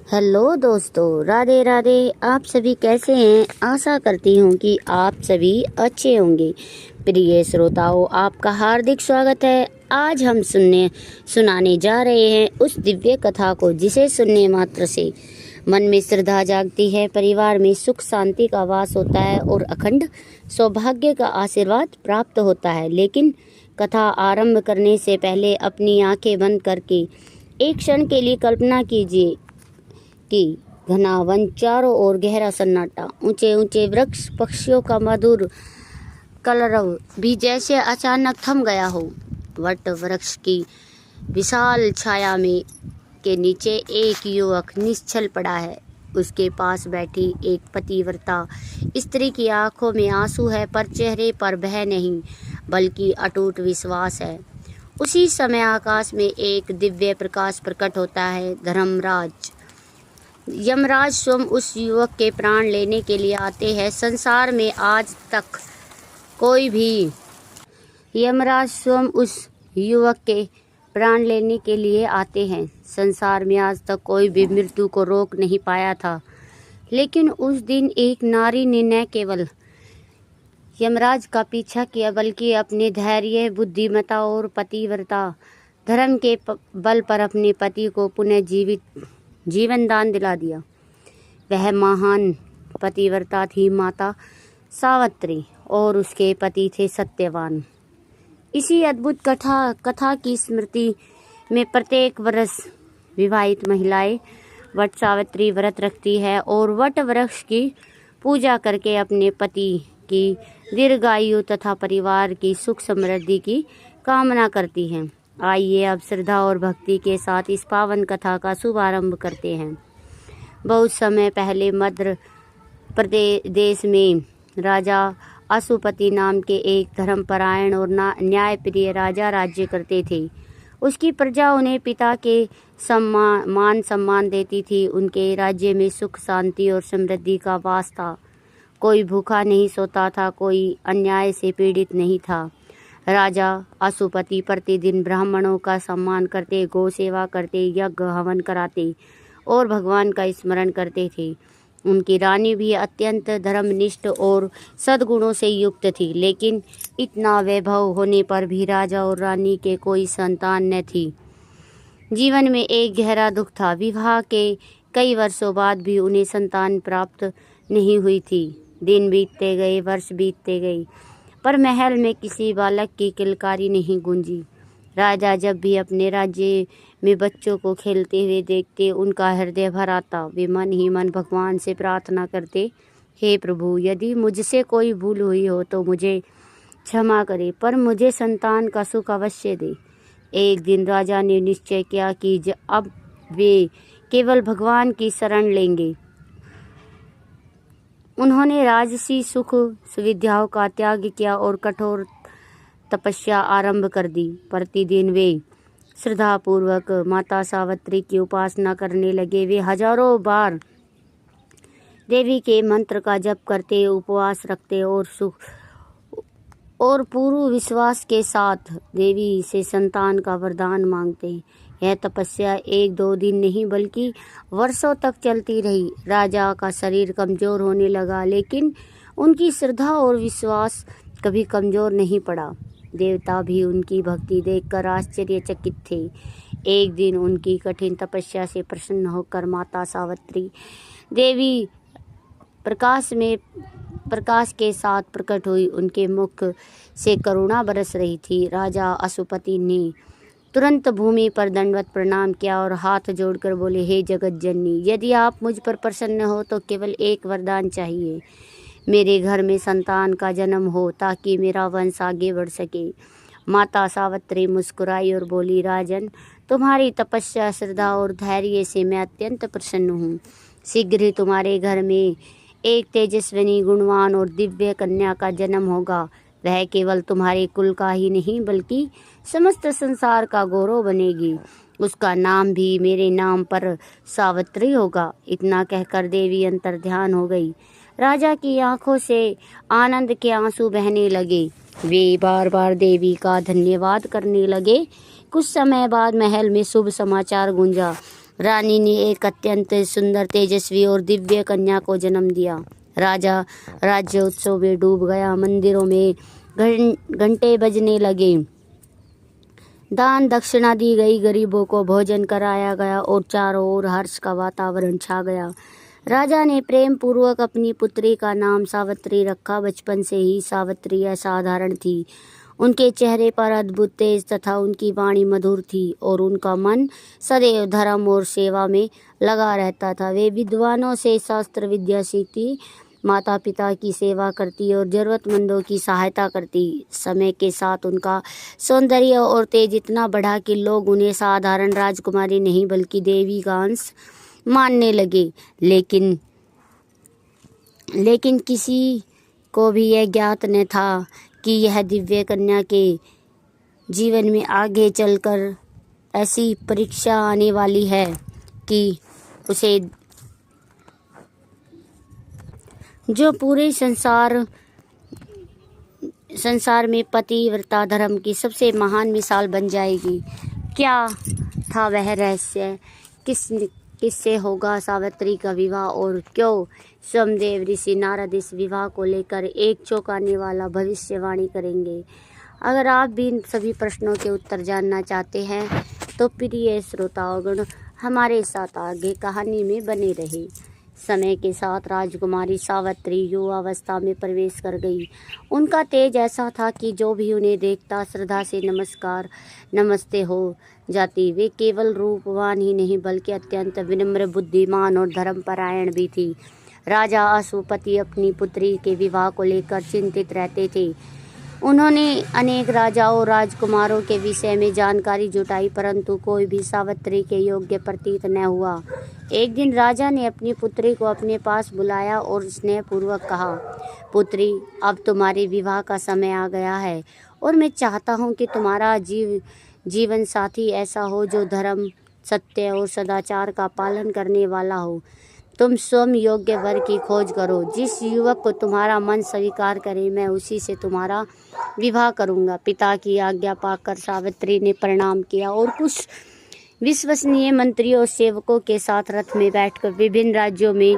Hello दोस्तों, राधे राधे। आप सभी कैसे हैं? आशा करती हूँ कि आप सभी अच्छे होंगे। प्रिय श्रोताओं, आपका हार्दिक स्वागत है। आज हम सुनाने जा रहे हैं उस दिव्य कथा को जिसे सुनने मात्र से मन में श्रद्धा जागती है, परिवार में सुख शांति का वास होता है और अखंड सौभाग्य का आशीर्वाद प्राप्त होता है। लेकिन कथा आरंभ करने से पहले अपनी आंखें बंद करके एक क्षण के लिए कल्पना कीजिए कि घना वन, चारों ओर गहरा सन्नाटा, ऊंचे ऊंचे वृक्ष, पक्षियों का मधुर कलरव भी जैसे अचानक थम गया हो। वट वृक्ष की विशाल छाया में के नीचे एक युवक निश्चल पड़ा है। उसके पास बैठी एक पतिव्रता स्त्री की आंखों में आंसू है, पर चेहरे पर भय नहीं बल्कि अटूट विश्वास है। उसी समय आकाश में एक दिव्य प्रकाश प्रकट होता है। धर्मराज यमराज स्वयं उस युवक के प्राण लेने के लिए आते हैं। संसार में आज तक कोई भी यमराज स्वयं उस युवक के प्राण लेने के लिए आते हैं। संसार में आज तक कोई भी मृत्यु को रोक नहीं पाया था, लेकिन उस दिन एक नारी ने न केवल यमराज का पीछा किया बल्कि अपने धैर्य, बुद्धिमत्ता और पतिव्रता धर्म के बल पर अपने पति को पुनः जीवन दान दिला दिया। वह महान पतिव्रता थी माता सावित्री और उसके पति थे सत्यवान। इसी अद्भुत कथा की स्मृति में प्रत्येक वर्ष विवाहित महिलाएं वट सावित्री व्रत रखती है और वट वृक्ष की पूजा करके अपने पति की दीर्घायु तथा परिवार की सुख समृद्धि की कामना करती हैं। आइए अब श्रद्धा और भक्ति के साथ इस पावन कथा का शुभारंभ करते हैं। बहुत समय पहले मध्य प्रदेश में राजा अशुपति नाम के एक धर्मपरायण और न्यायप्रिय राजा राज्य करते थे। उसकी प्रजा उन्हें पिता के मान सम्मान देती थी। उनके राज्य में सुख शांति और समृद्धि का वास था। कोई भूखा नहीं सोता था, कोई अन्याय से पीड़ित नहीं था। राजा अशुपति प्रतिदिन ब्राह्मणों का सम्मान करते, गौ सेवा करते, यज्ञ हवन कराते और भगवान का स्मरण करते थे। उनकी रानी भी अत्यंत धर्मनिष्ठ और सद्गुणों से युक्त थी, लेकिन इतना वैभव होने पर भी राजा और रानी के कोई संतान न थी। जीवन में एक गहरा दुख था। विवाह के कई वर्षों बाद भी उन्हें संतान प्राप्त नहीं हुई थी। दिन बीतते गए, वर्ष बीतते गए, पर महल में किसी बालक की किलकारी नहीं गूंजी। राजा जब भी अपने राज्य में बच्चों को खेलते हुए देखते, उनका हृदय भर आता। वे मन ही मन भगवान से प्रार्थना करते, हे प्रभु, यदि मुझसे कोई भूल हुई हो तो मुझे क्षमा करे, पर मुझे संतान का सुख अवश्य दे। एक दिन राजा ने निश्चय किया कि अब वे केवल भगवान की शरण लेंगे। उन्होंने राजसी सुख सुविधाओं का त्याग किया और कठोर तपस्या आरंभ कर दी। प्रतिदिन वे श्रद्धापूर्वक माता सावित्री की उपासना करने लगे। वे हजारों बार देवी के मंत्र का जप करते, उपवास रखते और पूर्ण विश्वास के साथ देवी से संतान का वरदान मांगते। यह तपस्या एक दो दिन नहीं बल्कि वर्षों तक चलती रही। राजा का शरीर कमजोर होने लगा, लेकिन उनकी श्रद्धा और विश्वास कभी कमजोर नहीं पड़ा। देवता भी उनकी भक्ति देखकर आश्चर्यचकित थे। एक दिन उनकी कठिन तपस्या से प्रसन्न होकर माता सावित्री देवी प्रकाश के साथ प्रकट हुई। उनके मुख से करुणा बरस रही थी। राजा अशुपति ने तुरंत भूमि पर दंडवत प्रणाम किया और हाथ जोड़कर बोले, हे जगत जननी, यदि आप मुझ पर प्रसन्न हो तो केवल एक वरदान चाहिए। मेरे घर में संतान का जन्म हो ताकि मेरा वंश आगे बढ़ सके। माता सावित्री मुस्कुराई और बोली, राजन, तुम्हारी तपस्या, श्रद्धा और धैर्य से मैं अत्यंत प्रसन्न हूँ। शीघ्र ही तुम्हारे घर में एक तेजस्विनी, गुणवान और दिव्य कन्या का जन्म होगा। वह केवल तुम्हारे कुल का ही नहीं बल्कि समस्त संसार का गौरव बनेगी। उसका नाम भी मेरे नाम पर सावित्री होगा। इतना कहकर देवी अंतर्ध्यान हो गई। राजा की आंखों से आनंद के आंसू बहने लगे। वे बार बार देवी का धन्यवाद करने लगे। कुछ समय बाद महल में शुभ समाचार गूंजा। रानी ने एक अत्यंत सुंदर, तेजस्वी और दिव्य कन्या को जन्म दिया। राजा राज्य उत्सव में डूब गया। मंदिरों में घंटे बजने लगे, दान दक्षिणा दी गई, गरीबों को भोजन कराया गया और चारों ओर हर्ष का वातावरण छा गया। राजा ने प्रेम पूर्वक अपनी पुत्री का नाम सावित्री रखा। बचपन से ही सावित्री असाधारण थी। उनके चेहरे पर अद्भुत तेज तथा उनकी वाणी मधुर थी और उनका मन सदैव धर्म और सेवा में लगा रहता था। वे विद्वानों से शास्त्र विद्या सीखती, माता पिता की सेवा करती और जरूरतमंदों की सहायता करती। समय के साथ उनका सौंदर्य और तेज इतना बढ़ा कि लोग उन्हें साधारण राजकुमारी नहीं बल्कि देवी का अंश मानने लगे। लेकिन किसी को भी यह ज्ञात न था कि यह दिव्य कन्या के जीवन में आगे चलकर ऐसी परीक्षा आने वाली है कि उसे जो पूरे संसार में पतिव्रता धर्म की सबसे महान मिसाल बन जाएगी। क्या था वह रहस्य? किससे होगा सावित्री का विवाह और क्यों सोमदेव ऋषि नारद इस विवाह को लेकर एक चौंकाने वाला भविष्यवाणी करेंगे? अगर आप भी इन सभी प्रश्नों के उत्तर जानना चाहते हैं तो प्रिय श्रोतागण हमारे साथ आगे कहानी में बने रहे। समय के साथ राजकुमारी सावित्री युवावस्था में प्रवेश कर गई। उनका तेज ऐसा था कि जो भी उन्हें देखता श्रद्धा से नमस्ते हो जाती। वे केवल रूपवान ही नहीं बल्कि अत्यंत विनम्र, बुद्धिमान और धर्मपरायण भी थी। राजा अश्वपति अपनी पुत्री के विवाह को लेकर चिंतित रहते थे। उन्होंने अनेक राजाओं और राजकुमारों के विषय में जानकारी जुटाई, परंतु कोई भी सावित्री के योग्य प्रतीत न हुआ। एक दिन राजा ने अपनी पुत्री को अपने पास बुलाया और स्नेहपूर्वक कहा, पुत्री, अब तुम्हारे विवाह का समय आ गया है और मैं चाहता हूँ कि तुम्हारा जीवन साथी ऐसा हो जो धर्म, सत्य और सदाचार का पालन करने वाला हो। तुम स्वयं योग्य वर की खोज करो। जिस युवक को तुम्हारा मन स्वीकार करे मैं उसी से तुम्हारा विवाह करूंगा। पिता की आज्ञा पाकर सावित्री ने प्रणाम किया और कुछ विश्वसनीय मंत्रियों और सेवकों के साथ रथ में बैठकर विभिन्न राज्यों में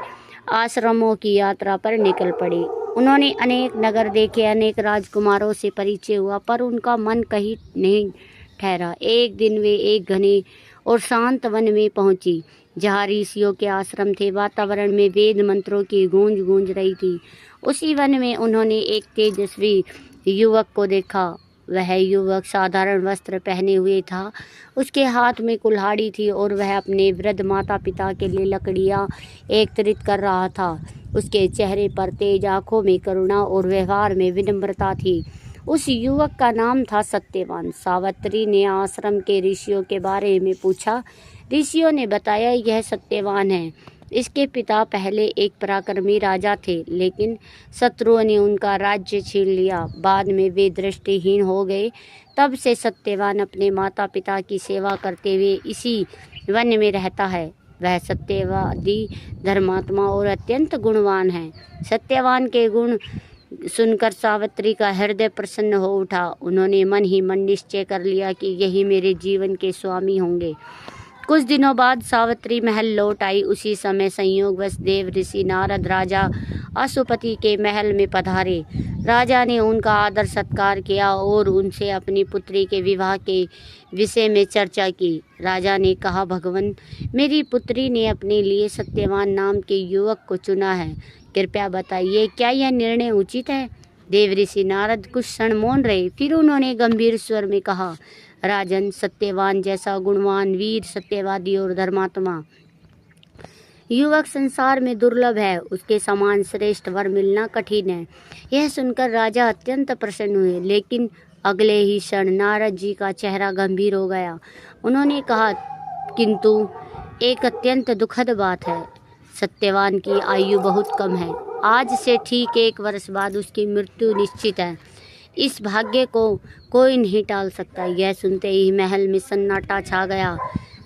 आश्रमों की यात्रा पर निकल पड़ी। उन्होंने अनेक नगर देखे, अनेक राजकुमारों से परिचय हुआ, पर उनका मन कहीं नहीं ठहरा। एक दिन वे एक घने और शांत वन में पहुंची जहाँ ऋषियों के आश्रम थे। वातावरण में वेद मंत्रों की गूंज रही थी। उसी वन में उन्होंने एक तेजस्वी युवक को देखा। वह युवक साधारण वस्त्र पहने हुए था। उसके हाथ में कुल्हाड़ी थी और वह अपने वृद्ध माता पिता के लिए लकड़ियाँ एकत्रित कर रहा था। उसके चेहरे पर तेज, आंखों में करुणा और व्यवहार में विनम्रता थी। उस युवक का नाम था सत्यवान। सावित्री ने आश्रम के ऋषियों के बारे में पूछा। ऋषियों ने बताया, यह सत्यवान है। इसके पिता पहले एक पराक्रमी राजा थे, लेकिन शत्रुओं ने उनका राज्य छीन लिया। बाद में वे दृष्टिहीन हो गए। तब से सत्यवान अपने माता पिता की सेवा करते हुए इसी वन में रहता है। वह सत्यवादी, धर्मात्मा और अत्यंत गुणवान है। सत्यवान के गुण सुनकर सावित्री का हृदय प्रसन्न हो उठा। उन्होंने मन ही मन निश्चय कर लिया कि यही मेरे जीवन के स्वामी होंगे। कुछ दिनों बाद सावित्री महल लौट आई। उसी समय संयोगवश देव ऋषि नारद राजा अश्वपति के महल में पधारे। राजा ने उनका आदर सत्कार किया और उनसे अपनी पुत्री के विवाह के विषय में चर्चा की। राजा ने कहा, भगवान, मेरी पुत्री ने अपने लिए सत्यवान नाम के युवक को चुना है। कृपया बताइए, क्या यह निर्णय उचित है? देव ऋषि नारद कुछ क्षण मौन रहे, फिर उन्होंने गंभीर स्वर में कहा, राजन, सत्यवान जैसा गुणवान, वीर, सत्यवादी और धर्मात्मा युवक संसार में दुर्लभ है। उसके समान श्रेष्ठ वर मिलना कठिन है। यह सुनकर राजा अत्यंत प्रसन्न हुए, लेकिन अगले ही क्षण नारद जी का चेहरा गंभीर हो गया। उन्होंने कहा, किंतु एक अत्यंत दुखद बात है। सत्यवान की आयु बहुत कम है। आज से ठीक 1 वर्ष बाद उसकी मृत्यु निश्चित है। इस भाग्य को कोई नहीं टाल सकता। यह सुनते ही महल में सन्नाटा छा गया।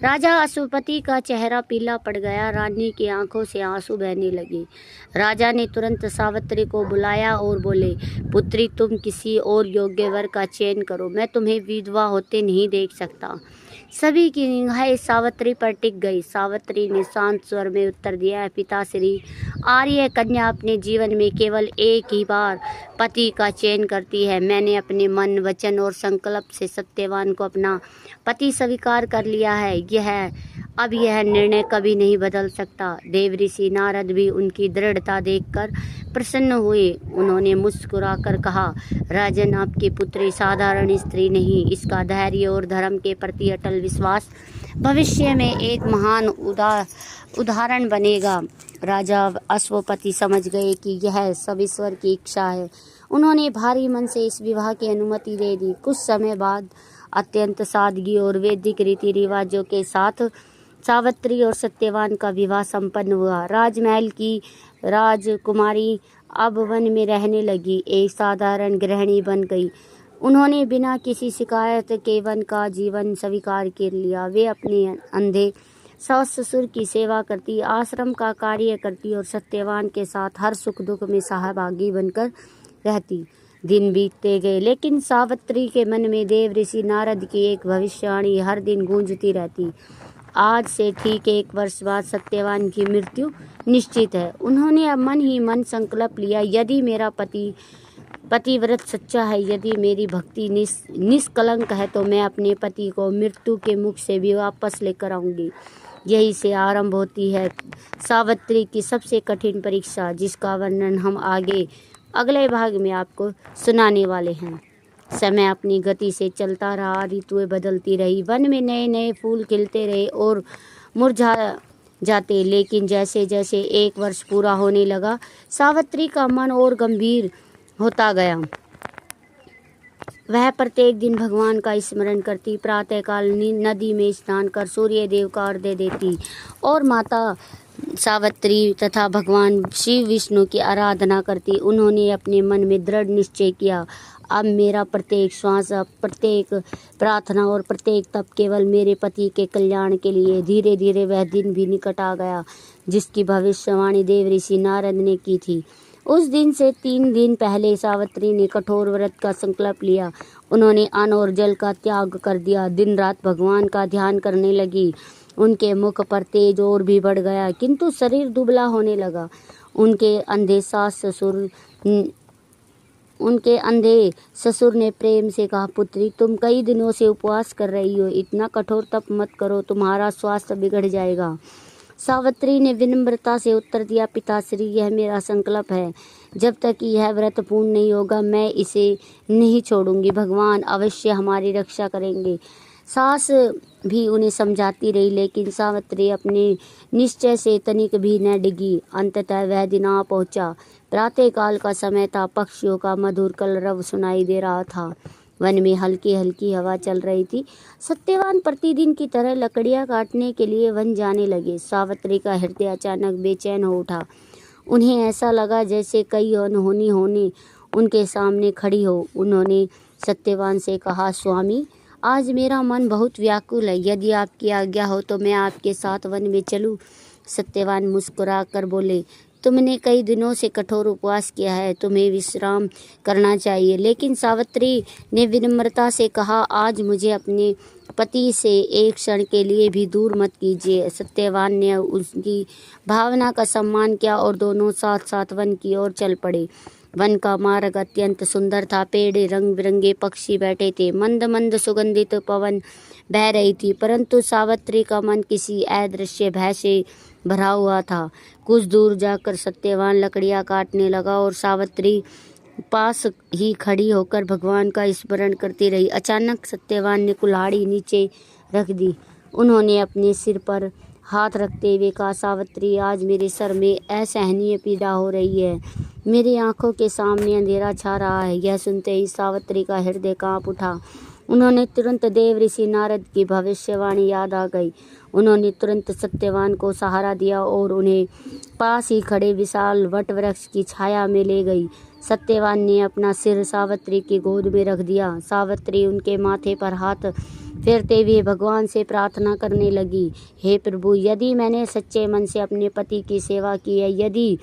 राजा अश्वपति का चेहरा पीला पड़ गया। रानी की आंखों से आंसू बहने लगे। राजा ने तुरंत सावित्री को बुलाया और बोले, पुत्री, तुम किसी और योग्य वर का चयन करो। मैं तुम्हें विधवा होते नहीं देख सकता। सभी की निगाहें सावित्री पर टिक गई। सावित्री ने शांत स्वर में उत्तर दिया, पिताश्री, आर्य कन्या अपने जीवन में केवल एक ही बार पति का चयन करती है। मैंने अपने मन, वचन और संकल्प से सत्यवान को अपना पति स्वीकार कर लिया है। अब यह निर्णय कभी नहीं बदल सकता। देवऋषि नारद भी उनकी दृढ़ता देखकर प्रसन्न हुए। उन्होंने मुस्कुराकर कहा, राजन, आपकी पुत्री साधारण स्त्री नहीं, इसका धैर्य और धर्म के प्रति अटल विश्वास भविष्य में एक महान उदाहरण बनेगा। राजा अश्वपति समझ गए कि यह सब ईश्वर की इच्छा है। उन्होंने भारी मन से इस विवाह की अनुमति दे दी। कुछ समय बाद अत्यंत सादगी और वैदिक रीति रिवाजों के साथ सावित्री और सत्यवान का विवाह संपन्न हुआ। राजमहल की राजकुमारी अब वन में रहने लगी, एक साधारण गृहिणी बन गई। उन्होंने बिना किसी शिकायत के वन का जीवन स्वीकार कर लिया। वे अपने अंधे सास ससुर की सेवा करती, आश्रम का कार्य करती और सत्यवान के साथ हर सुख दुख में सहभागी बनकर रहती। दिन बीतते गए, लेकिन सावित्री के मन में देव ऋषि नारद की एक भविष्यवाणी हर दिन गूंजती रहती। आज से ठीक 1 वर्ष बाद सत्यवान की मृत्यु निश्चित है। उन्होंने अब मन ही मन संकल्प लिया, यदि मेरा पतिव्रत सच्चा है, यदि मेरी भक्ति निष्कलंक है, तो मैं अपने पति को मृत्यु के मुख से भी वापस लेकर आऊंगी। यही से आरंभ होती है सावित्री की सबसे कठिन परीक्षा, जिसका वर्णन हम अगले भाग में आपको सुनाने वाले हैं। समय अपनी गति से चलता रहा, ऋतुएं बदलती रही, वन में नए नए फूल खिलते रहे और मुरझा जाते। लेकिन जैसे जैसे 1 वर्ष पूरा होने लगा, सावित्री का मन और गंभीर होता गया। वह प्रत्येक दिन भगवान का स्मरण करती, प्रातःकाल नदी में स्नान कर सूर्य देव का अर्घ्य देती और माता सावित्री तथा भगवान शिव विष्णु की आराधना करती। उन्होंने अपने मन में दृढ़ निश्चय किया, अब मेरा प्रत्येक श्वास, प्रत्येक प्रार्थना और प्रत्येक तप केवल मेरे पति के कल्याण के लिए। धीरे धीरे वह दिन भी निकट आ गया जिसकी भविष्यवाणी देव ऋषि नारद ने की थी। उस दिन से 3 दिन पहले सावित्री ने कठोर व्रत का संकल्प लिया। उन्होंने अन्न और जल का त्याग कर दिया, दिन रात भगवान का ध्यान करने लगी। उनके मुख पर तेज और भी बढ़ गया, किंतु शरीर दुबला होने लगा। उनके अंधे ससुर ने प्रेम से कहा, पुत्री, तुम कई दिनों से उपवास कर रही हो, इतना कठोर तप मत करो, तुम्हारा स्वास्थ्य बिगड़ जाएगा। सावित्री ने विनम्रता से उत्तर दिया, पिताश्री, यह मेरा संकल्प है, जब तक यह व्रत पूर्ण नहीं होगा मैं इसे नहीं छोड़ूंगी। भगवान अवश्य हमारी रक्षा करेंगे। सास भी उन्हें समझाती रही, लेकिन सावित्री अपने निश्चय से तनिक भी न डिगी। अंततः वह दिन आ पहुंचा। प्रातःकाल का समय था, पक्षियों का मधुर कलरव सुनाई दे रहा था, वन में हल्की हल्की हवा चल रही थी। सत्यवान प्रतिदिन की तरह लकड़ियां काटने के लिए वन जाने लगे। सावित्री का हृदय अचानक बेचैन हो उठा। उन्हें ऐसा लगा जैसे कई अनहोनी होने उनके सामने खड़ी हो। उन्होंने सत्यवान से कहा, स्वामी, आज मेरा मन बहुत व्याकुल है, यदि आपकी आज्ञा हो तो मैं आपके साथ वन में चलूं। सत्यवान मुस्कुरा कर बोले, तुमने कई दिनों से कठोर उपवास किया है, तुम्हें विश्राम करना चाहिए। लेकिन सावित्री ने विनम्रता से कहा, आज मुझे अपने पति से एक क्षण के लिए भी दूर मत कीजिए। सत्यवान ने उसकी भावना का सम्मान किया और दोनों साथ साथ वन की ओर चल पड़े। वन का मार्ग अत्यंत सुंदर था, पेड़, रंग बिरंगे पक्षी बैठे थे, मंद मंद सुगंधित पवन बह रही थी, परंतु सावित्री का मन किसी अदृश्य भय से भरा हुआ था। कुछ दूर जाकर सत्यवान लकड़ियां काटने लगा और सावित्री पास ही खड़ी होकर भगवान का स्मरण करती रही। अचानक सत्यवान ने कुल्हाड़ी नीचे रख दी। उन्होंने अपने सिर पर हाथ रखते हुए कहा, सावित्री, आज मेरे सर में असहनीय पीड़ा हो रही है, मेरी आंखों के सामने अंधेरा छा रहा है। यह सुनते ही सावित्री का हृदय कांप उठा। उन्होंने तुरंत देव ऋषि नारद की भविष्यवाणी याद आ गई। उन्होंने तुरंत सत्यवान को सहारा दिया और उन्हें पास ही खड़े विशाल वट वृक्ष की छाया में ले गई। सत्यवान ने अपना सिर सावित्री की गोद में रख दिया। सावित्री उनके माथे पर हाथ फेरते हुए भगवान से प्रार्थना करने लगी, हे प्रभु, यदि मैंने सच्चे मन से अपने पति की सेवा की है, यदि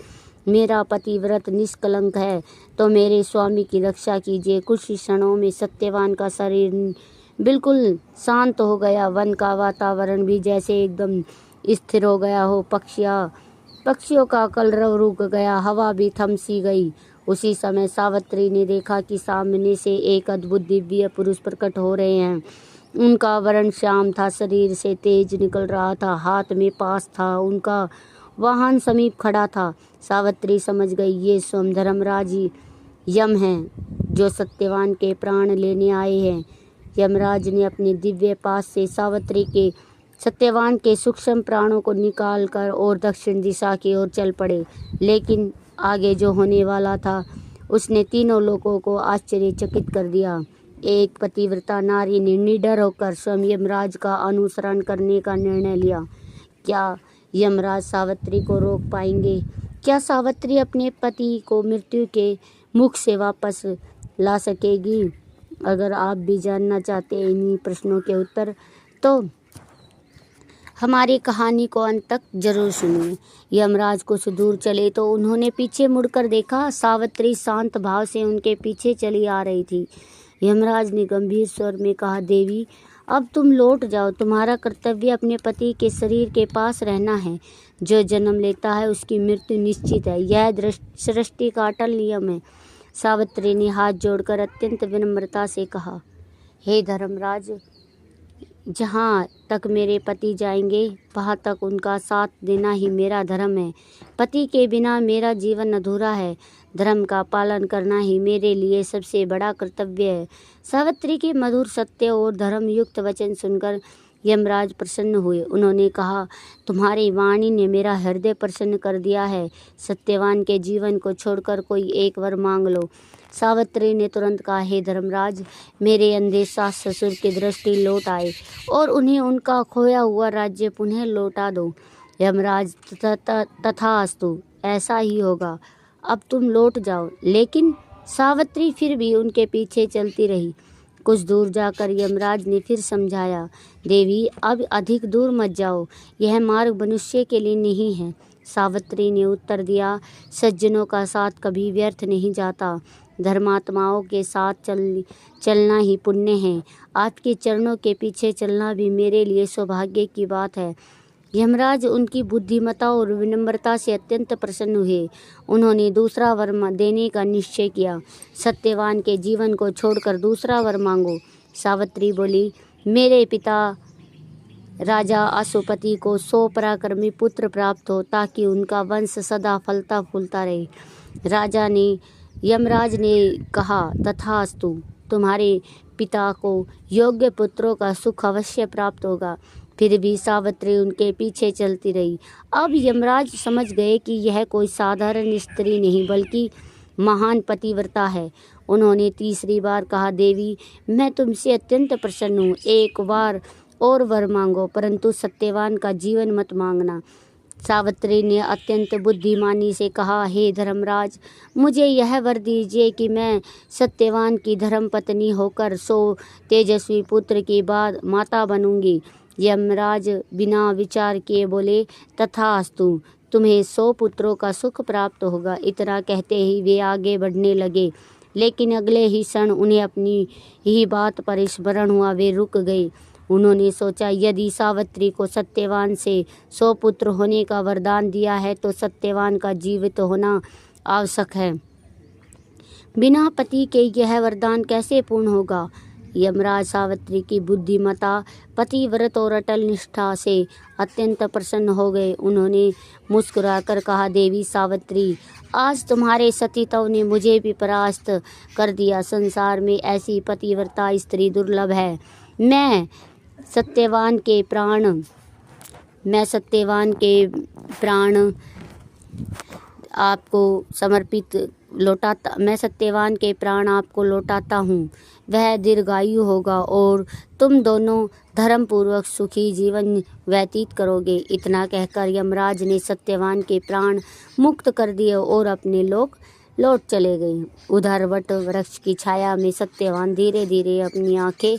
मेरा पतिव्रत निष्कलंक है, तो मेरे स्वामी की रक्षा कीजिए। कुछ क्षणों में सत्यवान का शरीर बिल्कुल शांत हो गया। वन का वातावरण भी जैसे एकदम स्थिर हो गया हो। पक्षियों का कलरव रुक गया, हवा भी थम सी गई। उसी समय सावित्री ने देखा कि सामने से एक अद्भुत दिव्य पुरुष प्रकट हो रहे हैं। उनका वर्ण श्याम था, शरीर से तेज निकल रहा था, हाथ में पास था। उनका वाहन समीप खड़ा था। सावित्री समझ गई ये स्वयं धर्मराज यम हैं, जो सत्यवान के प्राण लेने आए हैं। यमराज ने अपने दिव्य पास से सावित्री के सत्यवान के सूक्ष्म प्राणों को निकाल कर और दक्षिण दिशा की ओर चल पड़े। लेकिन आगे जो होने वाला था उसने तीनों लोगों को आश्चर्यचकित कर दिया। एक पतिव्रता नारी ने निडर होकर स्वयं यमराज का अनुसरण करने का निर्णय लिया। क्या यमराज सावित्री को रोक पाएंगे? क्या सावित्री अपने पति को मृत्यु के मुख से वापस ला सकेगी? अगर आप भी जानना चाहते हैं इन्हीं प्रश्नों के उत्तर, तो हमारी कहानी को अंत तक जरूर सुनिए। यमराज कुछ दूर चले तो उन्होंने पीछे मुड़कर देखा। सावित्री शांत भाव से उनके पीछे चली आ रही थी। यमराज ने गंभीर स्वर में कहा, देवी, अब तुम लौट जाओ। तुम्हारा कर्तव्य अपने पति के शरीर के पास रहना है। जो जन्म लेता है उसकी मृत्यु निश्चित है। यह सृष्टि का अटल नियम है। सावित्री ने हाथ जोड़कर अत्यंत विनम्रता से कहा, हे धर्मराज, जहाँ तक मेरे पति जाएंगे वहाँ तक उनका साथ देना ही मेरा धर्म है। पति के बिना मेरा जीवन अधूरा है। धर्म का पालन करना ही मेरे लिए सबसे बड़ा कर्तव्य है। सावित्री के मधुर सत्य और धर्म युक्त वचन सुनकर यमराज प्रसन्न हुए। उन्होंने कहा, तुम्हारी वाणी ने मेरा हृदय प्रसन्न कर दिया है। सत्यवान के जीवन को छोड़कर कोई एक वर मांग लो। सावित्री ने तुरंत कहा, हे धर्मराज, मेरे अंधे सास ससुर की दृष्टि लौट आए और उन्हें उनका खोया हुआ राज्य पुनः लौटा दो। यमराज, तथास्तु, ऐसा ही होगा। अब तुम लौट जाओ। लेकिन सावित्री फिर भी उनके पीछे चलती रही। कुछ दूर जाकर यमराज ने फिर समझाया, देवी, अब अधिक दूर मत जाओ। यह मार्ग मनुष्य के लिए नहीं है। सावित्री ने उत्तर दिया, सज्जनों का साथ कभी व्यर्थ नहीं जाता। धर्मात्माओं के साथ चलना ही पुण्य है। आपके चरणों के पीछे चलना भी मेरे लिए सौभाग्य की बात है। यमराज उनकी बुद्धिमत्ता और विनम्रता से अत्यंत प्रसन्न हुए। उन्होंने दूसरा वर देने का निश्चय किया। सत्यवान के जीवन को छोड़कर दूसरा वर मांगो। सावित्री बोली, मेरे पिता राजा अशुपति को 100 पराक्रमी पुत्र प्राप्त हो, ताकि उनका वंश सदा फलता फूलता रहे। यमराज ने कहा, तथास्तु, तुम्हारे पिता को योग्य पुत्रों का सुख अवश्य प्राप्त होगा। फिर भी सावित्री उनके पीछे चलती रही। अब यमराज समझ गए कि यह कोई साधारण स्त्री नहीं बल्कि महान पतिव्रता है। उन्होंने तीसरी बार कहा, देवी, मैं तुमसे अत्यंत प्रसन्न हूँ। एक बार और वर मांगो, परंतु सत्यवान का जीवन मत मांगना। सावित्री ने अत्यंत बुद्धिमानी से कहा, हे धर्मराज, मुझे यह वर दीजिए कि मैं सत्यवान की धर्मपत्नी होकर 100 तेजस्वी पुत्र के बाद माता बनूंगी। यमराज बिना विचार किए बोले, तथास्तु, तुम्हें 100 पुत्रों का सुख प्राप्त होगा। इतना कहते ही वे आगे बढ़ने लगे, लेकिन अगले ही क्षण उन्हें अपनी ही बात पर स्मरण हुआ। वे रुक गए। उन्होंने सोचा, यदि सावित्री को सत्यवान से 100 पुत्र होने का वरदान दिया है तो सत्यवान का जीवित होना आवश्यक है। बिना पति के यह वरदान कैसे पूर्ण होगा? यमराज सावित्री की बुद्धिमत्ता, पतिव्रत और अटल निष्ठा से अत्यंत प्रसन्न हो गए। उन्होंने मुस्कुराकर कहा, देवी सावित्री, आज तुम्हारे सतीत्व ने मुझे भी परास्त कर दिया। संसार में ऐसी पतिव्रता स्त्री दुर्लभ है। मैं सत्यवान के प्राण आपको लौटाता हूँ। वह दीर्घायु होगा और तुम दोनों धर्मपूर्वक सुखी जीवन व्यतीत करोगे। इतना कहकर यमराज ने सत्यवान के प्राण मुक्त कर दिए और अपने लोक लौट चले गए। उधर वट वृक्ष की छाया में सत्यवान धीरे धीरे अपनी आंखें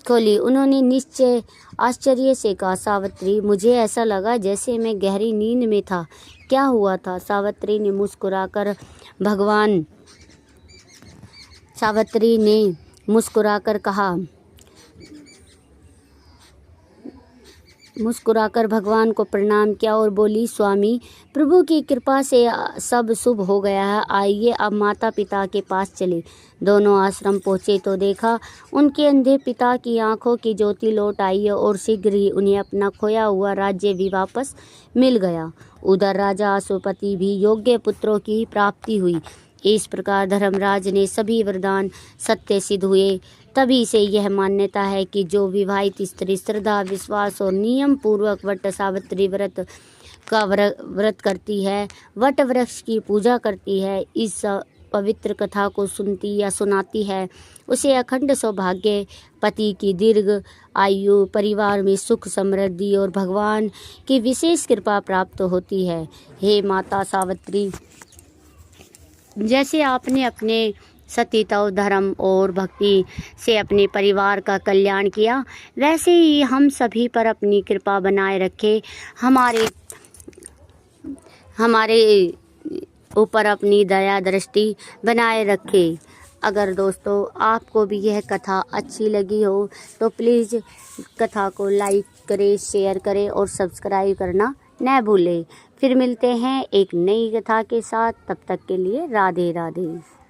खोली। उन्होंने निश्चय आश्चर्य से कहा, सावित्री, मुझे ऐसा लगा जैसे मैं गहरी नींद में था। क्या हुआ था? सावित्री ने मुस्कुराकर कहा, मुस्कुराकर भगवान को प्रणाम किया और बोली, स्वामी प्रभु की कृपा से सब शुभ हो गया है, आइए अब माता पिता के पास चले। दोनों आश्रम पहुँचे तो देखा उनके अंधे पिता की आंखों की ज्योति लौट आई और शीघ्र ही उन्हें अपना खोया हुआ राज्य भी वापस मिल गया। उधर राजा अश्वपति भी योग्य पुत्रों की प्राप्ति हुई। इस प्रकार धर्मराज ने सभी वरदान सत्य सिद्ध हुए। तभी से यह मान्यता है कि जो विवाहित स्त्री श्रद्धा विश्वास और नियम पूर्वक वट सावित्री व्रत का व्रत करती है, वट वृक्ष की पूजा करती है, इस पवित्र कथा को सुनती या सुनाती है, उसे अखंड सौभाग्य, पति की दीर्घ आयु, परिवार में सुख समृद्धि और भगवान की विशेष कृपा प्राप्त होती है। हे माता सावित्री, जैसे आपने अपने सतीत्व धर्म और भक्ति से अपने परिवार का कल्याण किया, वैसे ही हम सभी पर अपनी कृपा बनाए रखे, हमारे ऊपर अपनी दया दृष्टि बनाए रखे। अगर दोस्तों आपको भी यह कथा अच्छी लगी हो तो प्लीज़ कथा को लाइक करें, शेयर करें और सब्सक्राइब करना न भूलें। फिर मिलते हैं एक नई कथा के साथ, तब तक के लिए राधे राधे।